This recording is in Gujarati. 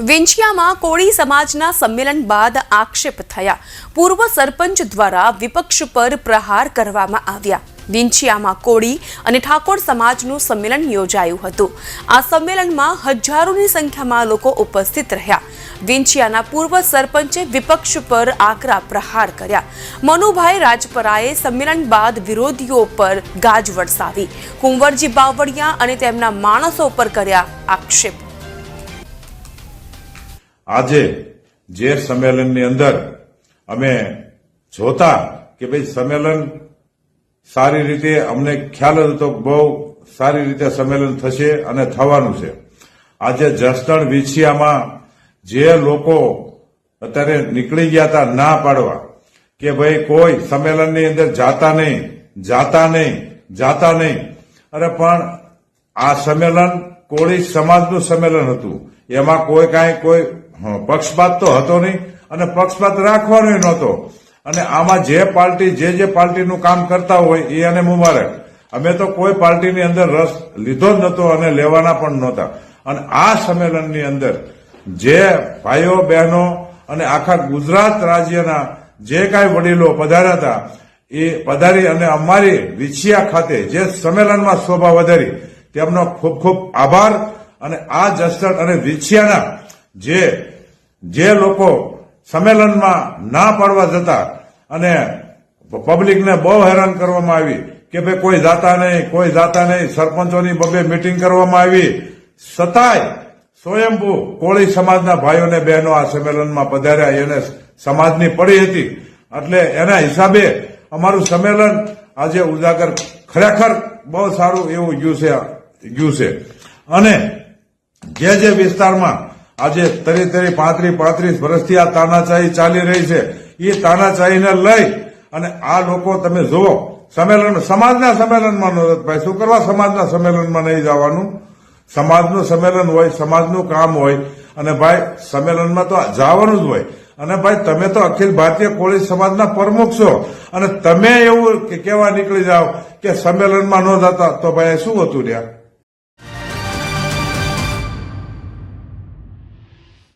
વિંછિયામાં કોળી સમાજના સંમેલન બાદ આક્ષેપ થયા। પૂર્વ સરપંચ દ્વારા વિપક્ષ પર પ્રહાર કરવામાં આવ્યા। વિંછિયામાં કોળી અને ઠાકોર સમાજનું સંમેલન યોજાયું હતું। આ સંમેલનમાં હજારોની સંખ્યામાં લોકો ઉપસ્થિત રહ્યા। વિંછિયાના પૂર્વ સરપંચે વિપક્ષ પર આકરા પ્રહાર કર્યા। મનુભાઈ રાજપરાએ સંમેલન બાદ વિરોધીઓ પર ગાજ વરસાવી। કુંવરજી બાવળિયા અને તેમના માણસો પર કર્યા આક્ષેપ। આજે જે સંમેલનની અંદર અમે જોતા કે ભાઈ સંમેલન સારી રીતે અમને ખ્યાલ હતો બહુ સારી રીતે સંમેલન થશે અને થવાનું છે। આજે જસદણ વિંછિયામાં જે લોકો અત્યારે નીકળી ગયા હતા ના પાડવા કે ભાઈ કોઈ સંમેલનની અંદર જાતા નહીં। અરે પણ આ સંમેલન કોળી સમાજનું સંમેલન હતું। એમાં કોઈ પક્ષપાત તો હતો નહીં અને પક્ષપાત રાખવાનો નહોતો। અને આમાં જે પાર્ટીનું કામ કરતા હોય એને મુબારક। અમે તો કોઈ પાર્ટીની અંદર રસ લીધો જ નહોતો અને લેવાના પણ નહોતા। અને આ સંમેલનની અંદર જે ભાઈઓ બહેનો અને આખા ગુજરાત રાજ્યના જે કાંઈ વડીલો પધાર્યા હતા એ પધારી અને અમારી વિંછિયા ખાતે જે સંમેલનમાં શોભા વધારી તેમનો ખૂબ ખૂબ આભાર। અને આ જસદણ અને વિંછિયાના જે લોકો સંમેલનમાં ના પાડવા જતા અને પબ્લિકને બહુ હેરાન કરવામાં આવી કે ભાઈ કોઈ જાતા નહીં। સરપંચોની બબે મિટિંગ કરવામાં આવી છતાંય સ્વયંભૂ કોળી સમાજના ભાઈઓને બહેનો આ સંમેલનમાં પધાર્યા। એને સમાજની પડી હતી એટલે એના હિસાબે અમારું સંમેલન આજે ઉજાગર ખરેખર બહુ સારું એવું ગયું છે। અને જે વિસ્તારમાં આજે 35 વર્ષથી આ તાનાશાહી ચાલી રહી છે એ તાનાશાહીને લઈ અને આ લોકો તમે જુઓ સમાજના સંમેલનમાં ભાઈ શું કરવા સમાજના સંમેલનમાં નહીં જવાનું? સમાજનું સંમેલન હોય, સમાજનું કામ હોય અને ભાઈ સંમેલનમાં તો જવાનું જ હોય। અને ભાઈ તમે તો અખિલ ભારતીય કોળી સમાજના પ્રમુખ છો અને તમે એવું કહેવા નીકળી જાઓ કે સંમેલનમાં ન જતા તો ભાઈ શું હતું ત્યાં?